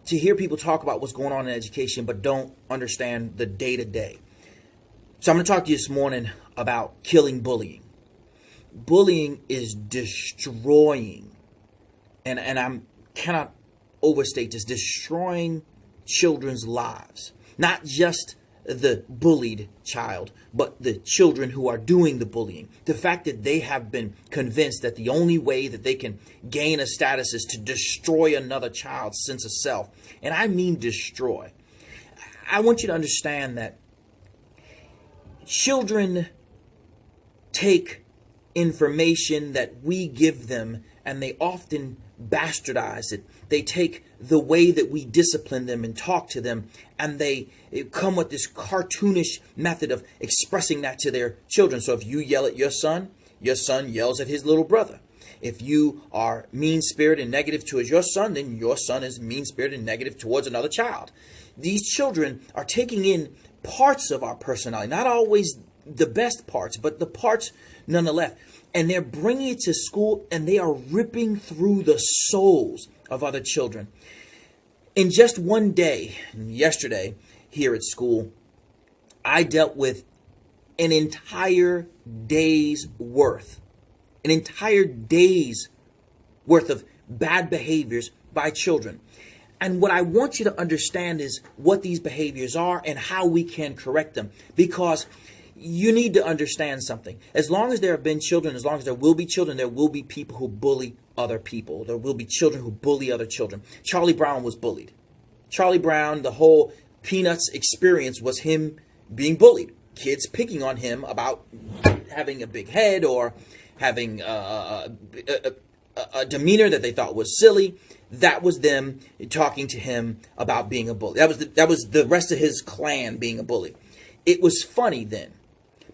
to hear people talk about what's going on in education, but don't understand the day to day. So I'm going to talk to you this morning about killing bullying. Bullying is destroying, and I cannot overstate this, destroying children's lives. Not just the bullied child, but the children who are doing the bullying. The fact that they have been convinced that the only way that they can gain a status is to destroy another child's sense of self. And I mean destroy. I want you to understand that children take information that we give them and they often bastardize it. They take the way that we discipline them and talk to them, and they come with this cartoonish method of expressing that to their children. So if you yell at your son yells at his little brother. If you are mean-spirited and negative towards your son, then your son is mean-spirited and negative towards another child. These children are taking in parts of our personality, not always the best parts, but the parts nonetheless. And they're bringing it to school, and they are ripping through the souls of other children. In just one day, yesterday, here at school, I dealt with an entire day's worth of bad behaviors by children. And what I want you to understand is what these behaviors are and how we can correct them. Because you need to understand something. As long as there have been children, as long as there will be children, there will be people who bully other people. There will be children who bully other children. Charlie Brown was bullied. Charlie Brown, the whole Peanuts experience was him being bullied. Kids picking on him about having a big head or having a demeanor that they thought was silly. That was them talking to him about being a bully. That was the rest of his clan being a bully. It was funny then.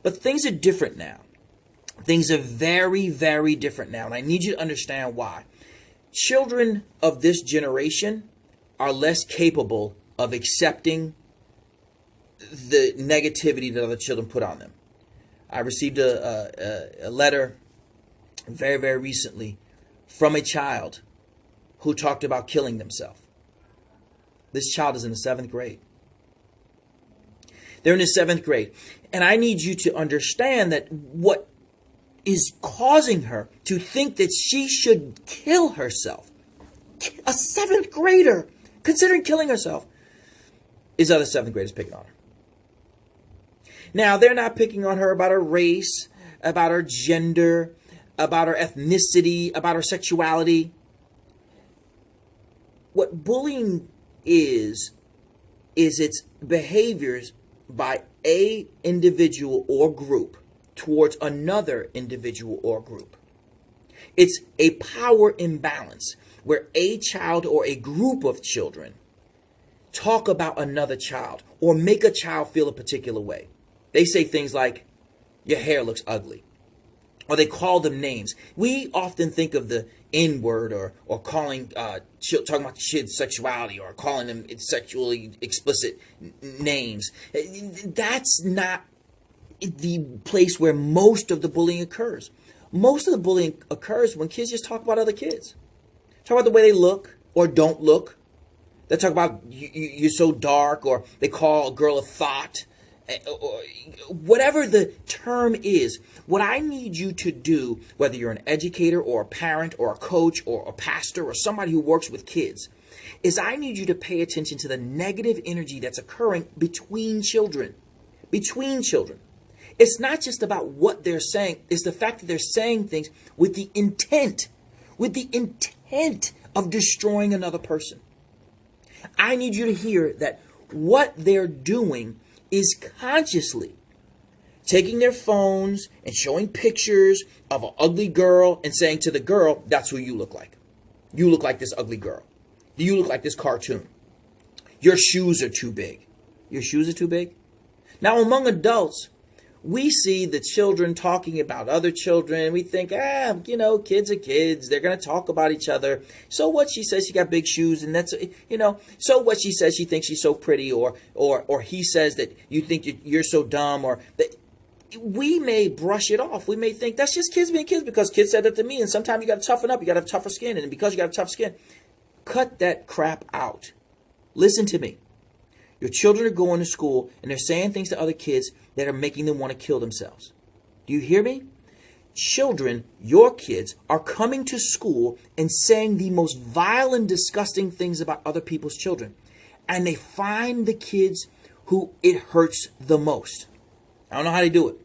But things are different now. Things are very, very different now. And I need you to understand why. Children of this generation are less capable of accepting the negativity that other children put on them. I received a letter very, very recently from a child who talked about killing themselves. This child is in the 7th grade. They're in the 7th grade. And I need you to understand that what is causing her to think that she should kill herself, a 7th grader considering killing herself, is other 7th graders picking on her. Now, they're not picking on her about her race, about her gender, about her ethnicity, about her sexuality. What bullying is its behaviors by a individual or group towards another individual or group. It's a power imbalance where a child or a group of children talk about another child or make a child feel a particular way. They say things like, your hair looks ugly. Or they call them names. We often think of the N-word or calling, talking about kids' sexuality or calling them sexually explicit names. That's not the place where most of the bullying occurs. Most of the bullying occurs when kids just talk about other kids. Talk about the way they look or don't look. They talk about you're so dark, or they call a girl a thought. Or whatever the term is, what I need you to do, whether you're an educator or a parent or a coach or a pastor or somebody who works with kids, is I need you to pay attention to the negative energy that's occurring between children. Between children. It's not just about what they're saying. It's the fact that they're saying things with the intent of destroying another person. I need you to hear that what they're doing is consciously taking their phones and showing pictures of an ugly girl and saying to the girl, that's who you look like. You look like this ugly girl. You look like this cartoon. Your shoes are too big. Your shoes are too big? Now, among adults, we see the children talking about other children. We think, kids are kids. They're going to talk about each other. So what, she says she got big shoes, and that's, so what, she says she thinks she's so pretty, or he says that you think you're so dumb, or that. We may brush it off. We may think that's just kids being kids because kids said that to me, and sometimes you got to toughen up. You got to have tougher skin, and because you got a tough skin, cut that crap out. Listen to me. Your children are going to school and they're saying things to other kids that are making them want to kill themselves. Do you hear me? Children, your kids, are coming to school and saying the most vile and disgusting things about other people's children. And they find the kids who it hurts the most. I don't know how they do it.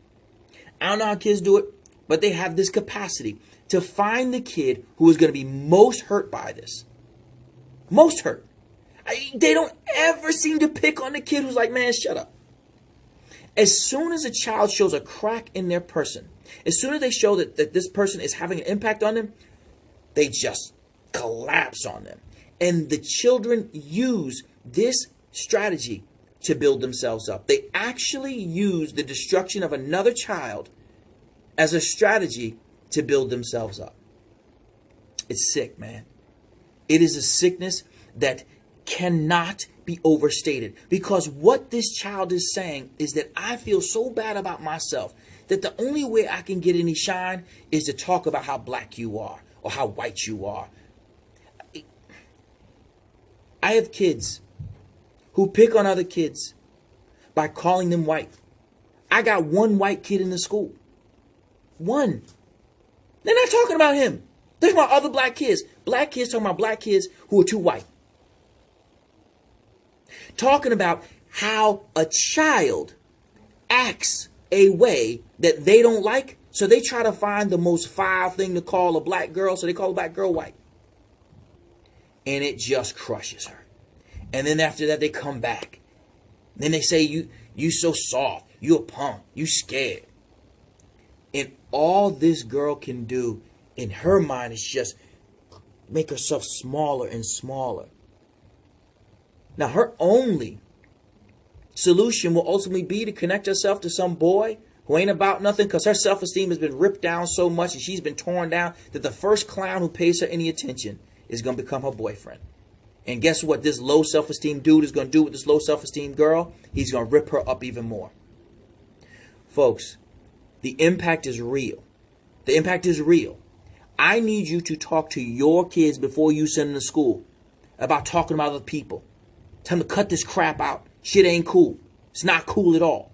I don't know how kids do it, but they have this capacity to find the kid who is going to be most hurt by this. Most hurt. They don't ever seem to pick on the kid who's like, man, shut up. As soon as a child shows a crack in their person, as soon as they show that this person is having an impact on them, they just collapse on them. And the children use this strategy to build themselves up. They actually use the destruction of another child as a strategy to build themselves up. It's sick, man. It is a sickness that cannot be overstated, because what this child is saying is that I feel so bad about myself that the only way I can get any shine is to talk about how black you are or how white you are. I have kids who pick on other kids by calling them white. I got one white kid in the school. One. They're not talking about him. They're talking about other black kids. Black kids talking about black kids who are too white. Talking about how a child acts a way that they don't like, so they try to find the most vile thing to call a black girl, so they call a black girl white. And it just crushes her. And then after that, they come back. Then they say, you so soft, you a punk, you scared. And all this girl can do in her mind is just make herself smaller and smaller. Now, her only solution will ultimately be to connect herself to some boy who ain't about nothing, because her self-esteem has been ripped down so much and she's been torn down that the first clown who pays her any attention is going to become her boyfriend. And guess what this low self-esteem dude is going to do with this low self-esteem girl? He's going to rip her up even more. Folks, the impact is real. The impact is real. I need you to talk to your kids before you send them to school about talking about other people. Tell them to cut this crap out. Shit ain't cool. It's not cool at all.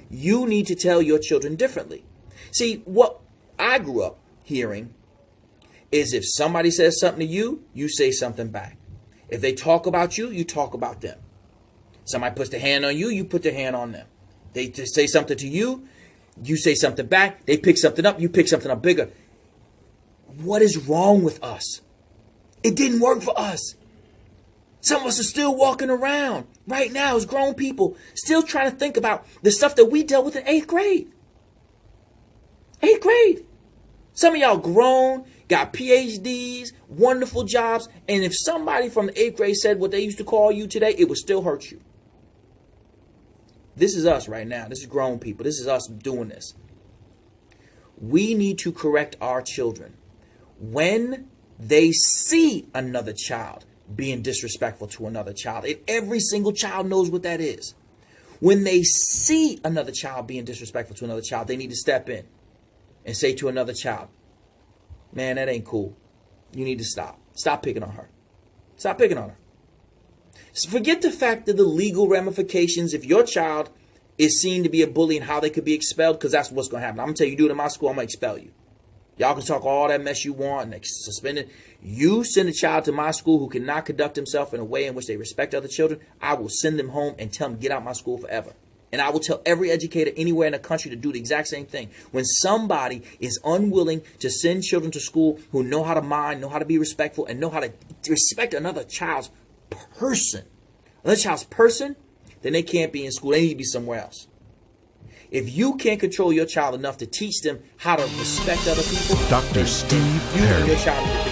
You need to tell your children differently. See, what I grew up hearing is if somebody says something to you, you say something back. If they talk about you, you talk about them. Somebody puts their hand on you, you put their hand on them. They just say something to you, you say something back. They pick something up, you pick something up bigger. What is wrong with us? It didn't work for us. Some of us are still walking around right now as grown people, still trying to think about the stuff that we dealt with in 8th grade. 8th grade. Some of y'all grown, got PhDs, wonderful jobs, and if somebody from the 8th grade said what they used to call you today, it would still hurt you. This is us right now. This is grown people. This is us doing this. We need to correct our children when they see another child being disrespectful to another child. And every single child knows what that is. When they see another child being disrespectful to another child, they need to step in and say to another child, man, that ain't cool. You need to stop. Stop picking on her. Stop picking on her. Forget the fact of the legal ramifications if your child is seen to be a bully and how they could be expelled, because that's what's going to happen. I'm going to tell you, do it in my school, I'm going to expel you. Y'all can talk all that mess you want and suspend it. You send a child to my school who cannot conduct himself in a way in which they respect other children, I will send them home and tell them, get out of my school forever. And I will tell every educator anywhere in the country to do the exact same thing. When somebody is unwilling to send children to school who know how to mind, know how to be respectful, and know how to respect another child's person, then they can't be in school. They need to be somewhere else. If you can't control your child enough to teach them how to respect other people, Dr. Steve you and Perry. your child